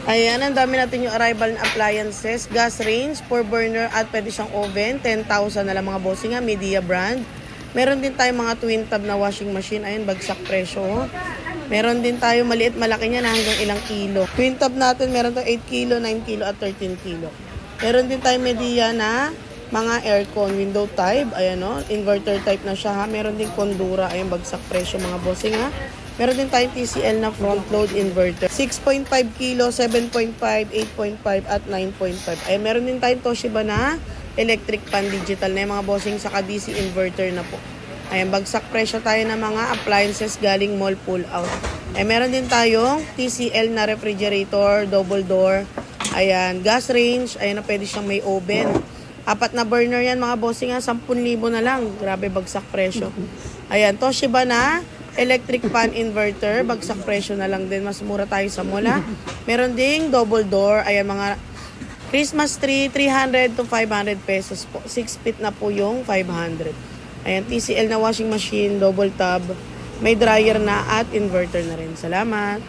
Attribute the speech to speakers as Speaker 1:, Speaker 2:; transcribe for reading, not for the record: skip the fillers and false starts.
Speaker 1: Ayan, ang dami natin yung arrival na appliances. Gas range, 4 burner at pwede siyang oven. 10,000 na lang mga bossing ha, Media brand. Meron din tayong mga twin tub na washing machine. Ayan, bagsak presyo. Meron din tayo maliit, malaki niya na hanggang ilang kilo. Twin tub natin, meron to 8 kilo, 9 kilo at 13 kilo. Meron din tayo Media na mga aircon, window type. Ayan o, inverter type na siya ha. Meron din Kondura. Ayan, bagsak presyo mga bossing ha. Meron din tayong TCL na front load inverter. 6.5 kilo, 7.5, 8.5 at 9.5. Ayan, meron din tayong Toshiba na electric pan digital na yung mga bossing sa DC inverter na po. Ayan, bagsak presyo tayo ng mga appliances galing mall pull out. Ayan, meron din tayong TCL na refrigerator, double door. Ayan, gas range. Ayan na pwede siyang may oven. 4 na burner yan mga bossing ha, 10,000 na lang. Grabe, bagsak presyo. Ayan, Toshiba na electric pan inverter, bagsak presyo na lang din. Mas mura tayo sa mall ha. Meron ding double door. Ayan, mga Christmas tree, 300 to 500 pesos po. 6 feet na po yung 500. Ayan, TCL na washing machine, double tub. May dryer na at inverter na rin. Salamat!